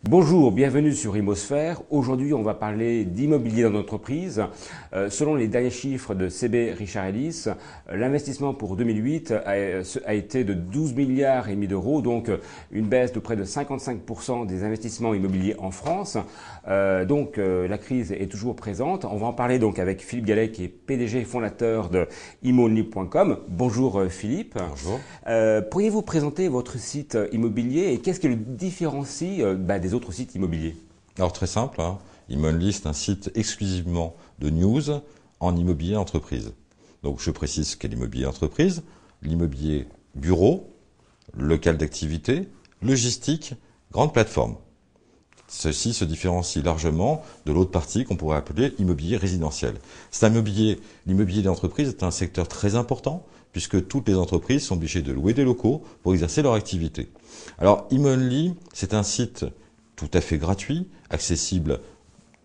Bonjour, bienvenue sur Imosphère. Aujourd'hui, on va parler d'immobilier dans l'entreprise. Selon les derniers chiffres de CB Richard Ellis, l'investissement pour 2008 a été de 12 milliards et demi d'euros, donc une baisse de près de 55% des investissements immobiliers en France. La crise est toujours présente. On va en parler donc avec Philippe Gallet, qui est PDG et fondateur de imonly.com. Bonjour Philippe. Bonjour. Pourriez-vous présenter votre site immobilier et qu'est-ce qui le différencie des autres sites immobiliers? Alors très simple, Imonly, c'est un site exclusivement de news en immobilier entreprise. Donc je précise qu'est l'immobilier entreprise, l'immobilier bureau, local d'activité, logistique, grande plateforme. Ceci se différencie largement de l'autre partie qu'on pourrait appeler immobilier résidentiel. L'immobilier d'entreprise est un secteur très important puisque toutes les entreprises sont obligées de louer des locaux pour exercer leur activité. Alors Imonly, c'est un site tout à fait gratuit, accessible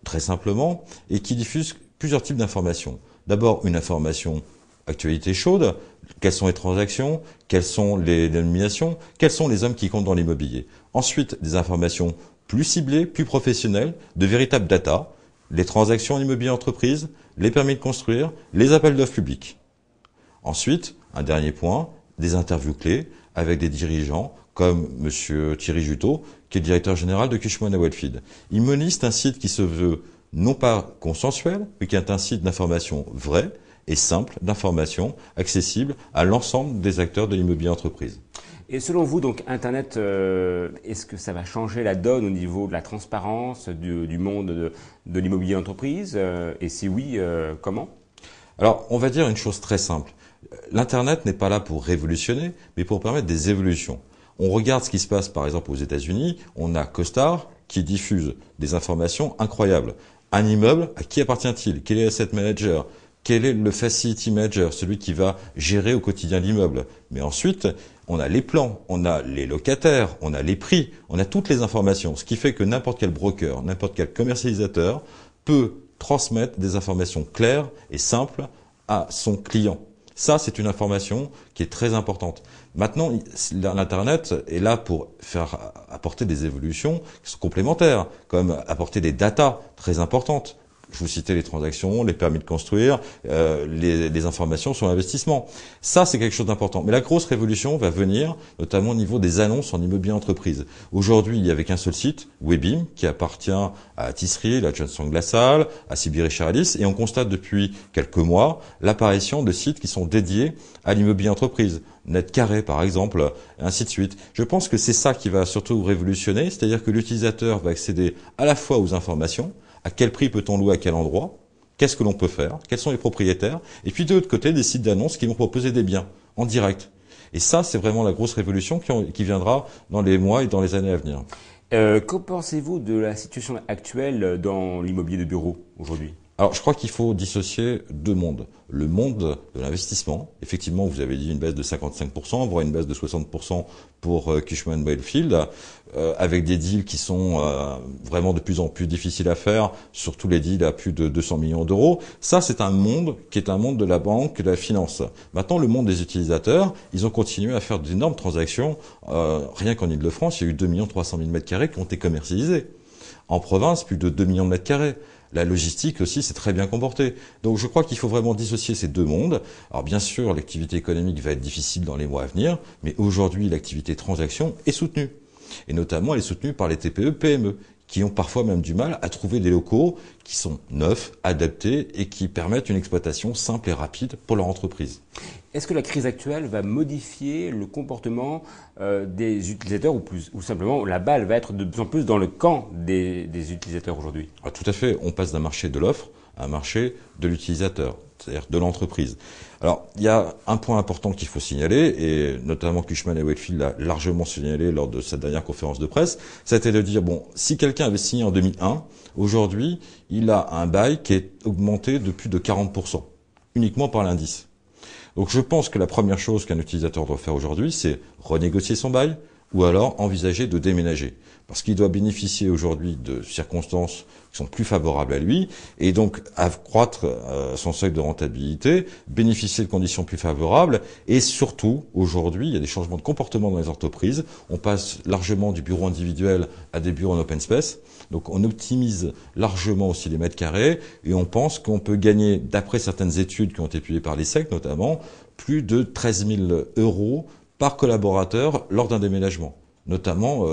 très simplement et qui diffuse plusieurs types d'informations. D'abord une information actualité chaude, quelles sont les transactions, quelles sont les dénominations, quels sont les hommes qui comptent dans l'immobilier. Ensuite des informations plus ciblées, plus professionnelles, de véritables data, les transactions en immobilier entreprise, les permis de construire, les appels d'offres publics. Ensuite, un dernier point, des interviews clés avec des dirigeants comme Monsieur Thierry Juteau, qui est directeur général de Cushman & Wakefield. Imonly, c'est un site qui se veut non pas consensuel, mais qui est un site d'information vraie et simple, d'information accessible à l'ensemble des acteurs de l'immobilier entreprise. Et selon vous, donc Internet, est-ce que ça va changer la donne au niveau de la transparence du monde de l'immobilier entreprise? Et si oui, comment? Alors, on va dire une chose très simple. L'Internet n'est pas là pour révolutionner, mais pour permettre des évolutions. On regarde ce qui se passe par exemple aux États-Unis, on a CoStar qui diffuse des informations incroyables. Un immeuble, à qui appartient-il? Quel est l'asset manager? Quel est le facility manager, celui qui va gérer au quotidien l'immeuble? Mais ensuite, on a les plans, on a les locataires, on a les prix, on a toutes les informations. Ce qui fait que n'importe quel broker, n'importe quel commercialisateur peut transmettre des informations claires et simples à son client. Ça, c'est une information qui est très importante. Maintenant, l'Internet est là pour apporter des évolutions qui sont complémentaires, comme apporter des datas très importantes. Je vous citais les transactions, les permis de construire, les informations sur l'investissement. Ça, c'est quelque chose d'important. Mais la grosse révolution va venir, notamment au niveau des annonces en immobilier entreprise. Aujourd'hui, il n'y avait qu'un seul site, Webim, qui appartient à Tisserand, à Johnson Glassall, à CB Richard Ellis, et on constate depuis quelques mois l'apparition de sites qui sont dédiés à l'immobilier entreprise. Netcarré, par exemple, ainsi de suite. Je pense que c'est ça qui va surtout révolutionner, c'est-à-dire que l'utilisateur va accéder à la fois aux informations, à quel prix peut-on louer à quel endroit, qu'est-ce que l'on peut faire, quels sont les propriétaires, et puis de l'autre côté, des sites d'annonces qui vont proposer des biens en direct. Et ça, c'est vraiment la grosse révolution qui viendra dans les mois et dans les années à venir. Que pensez-vous de la situation actuelle dans l'immobilier de bureau aujourd'hui? Alors, je crois qu'il faut dissocier deux mondes. Le monde de l'investissement, effectivement, vous avez dit une baisse de 55%, voire une baisse de 60% pour Cushman & Wakefield, avec des deals qui sont vraiment de plus en plus difficiles à faire, surtout les deals à plus de 200 millions d'euros. Ça, c'est un monde qui est un monde de la banque, de la finance. Maintenant, le monde des utilisateurs, ils ont continué à faire d'énormes transactions. Rien qu'en Ile-de-France, il y a eu 2 300 000 m² qui ont été commercialisés. En province, plus de 2 millions de m². La logistique aussi s'est très bien comportée. Donc je crois qu'il faut vraiment dissocier ces deux mondes. Alors bien sûr, l'activité économique va être difficile dans les mois à venir, mais aujourd'hui, l'activité transaction est soutenue. Et notamment, elle est soutenue par les TPE, PME, qui ont parfois même du mal à trouver des locaux qui sont neufs, adaptés et qui permettent une exploitation simple et rapide pour leur entreprise. Est-ce que la crise actuelle va modifier le comportement des utilisateurs ou simplement la balle va être de plus en plus dans le camp des utilisateurs aujourd'hui? Tout à fait. On passe d'un marché de l'offre à un marché de l'utilisateur, c'est-à-dire de l'entreprise. Alors, il y a un point important qu'il faut signaler, et notamment Cushman & Wakefield l'a largement signalé lors de cette dernière conférence de presse, c'était de dire, bon, si quelqu'un avait signé en 2001, aujourd'hui, il a un bail qui est augmenté de plus de 40%, uniquement par l'indice. Donc je pense que la première chose qu'un utilisateur doit faire aujourd'hui, c'est renégocier son bail, ou alors envisager de déménager. Parce qu'il doit bénéficier aujourd'hui de circonstances qui sont plus favorables à lui, et donc accroître son seuil de rentabilité, bénéficier de conditions plus favorables, et surtout, aujourd'hui, il y a des changements de comportement dans les entreprises. On passe largement du bureau individuel à des bureaux en open space. Donc on optimise largement aussi les mètres carrés, et on pense qu'on peut gagner, d'après certaines études qui ont été publiées par l'ISEC notamment, plus de 13 000 euros par collaborateur lors d'un déménagement. Notamment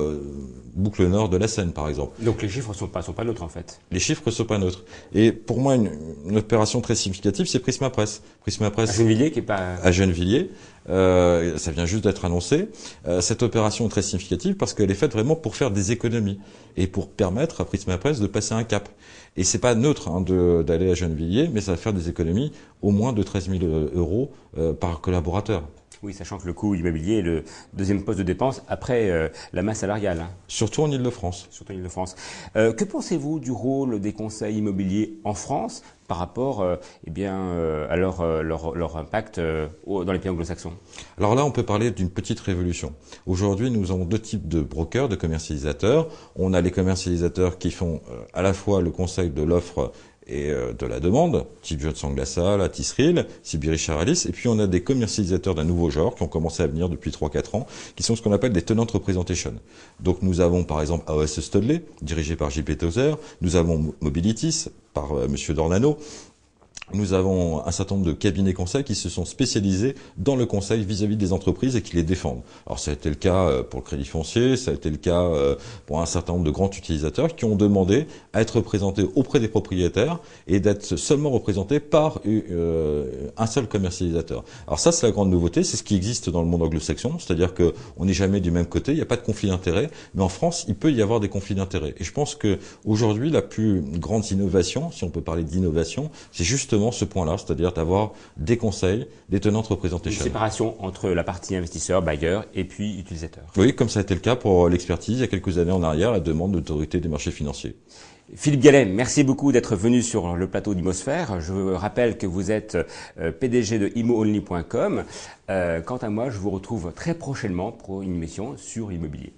boucle nord de la Seine, par exemple. Donc les chiffres sont pas neutres en fait. Les chiffres sont pas neutres. Et pour moi, une opération très significative, c'est Prisma Presse. Prisma Presse À Gennevilliers qui est pas... à Gennevilliers, ça vient juste d'être annoncé. Cette opération est très significative parce qu'elle est faite vraiment pour faire des économies et pour permettre à Prisma Presse de passer un cap. Et c'est pas neutre d'aller à Gennevilliers, mais ça va faire des économies au moins de 13 000 euros par collaborateur. Oui, sachant que le coût immobilier est le deuxième poste de dépense après la masse salariale. Hein. Surtout en Ile-de-France. Surtout en Ile-de-France. Que pensez-vous du rôle des conseils immobiliers en France par rapport à leur impact dans les pays anglo-saxons? Alors là, on peut parler d'une petite révolution. Aujourd'hui, nous avons deux types de brokers, de commercialisateurs. On a les commercialisateurs qui font à la fois le conseil de l'offre et de la demande, type Johnson Glassal, Atisril, CB Richard Ellis, et puis on a des commercialisateurs d'un nouveau genre qui ont commencé à venir depuis 3-4 ans, qui sont ce qu'on appelle des tenant representation. Donc nous avons par exemple AOS Studley, dirigé par JP Tozer, nous avons Mobilitis, par Monsieur Dornano. Nous avons un certain nombre de cabinets conseils qui se sont spécialisés dans le conseil vis-à-vis des entreprises et qui les défendent. Alors ça a été le cas pour le crédit foncier, ça a été le cas pour un certain nombre de grands utilisateurs qui ont demandé à être représentés auprès des propriétaires et d'être seulement représentés par un seul commercialisateur. Alors ça, c'est la grande nouveauté, c'est ce qui existe dans le monde anglo-saxon, c'est-à-dire que on n'est jamais du même côté, il n'y a pas de conflit d'intérêts, mais en France, il peut y avoir des conflits d'intérêts. Et je pense que aujourd'hui, la plus grande innovation, si on peut parler d'innovation, c'est justement ce point-là, c'est-à-dire d'avoir des conseils, des tenants representation. Une séparation entre la partie investisseur, bailleur et puis utilisateur. Oui, comme ça a été le cas pour l'expertise il y a quelques années en arrière, à la demande de l'autorité des marchés financiers. Philippe Gallet, merci beaucoup d'être venu sur le plateau d'Imosphère. Je vous rappelle que vous êtes PDG de ImoOnly.com. Quant à moi, je vous retrouve très prochainement pour une émission sur l'immobilier.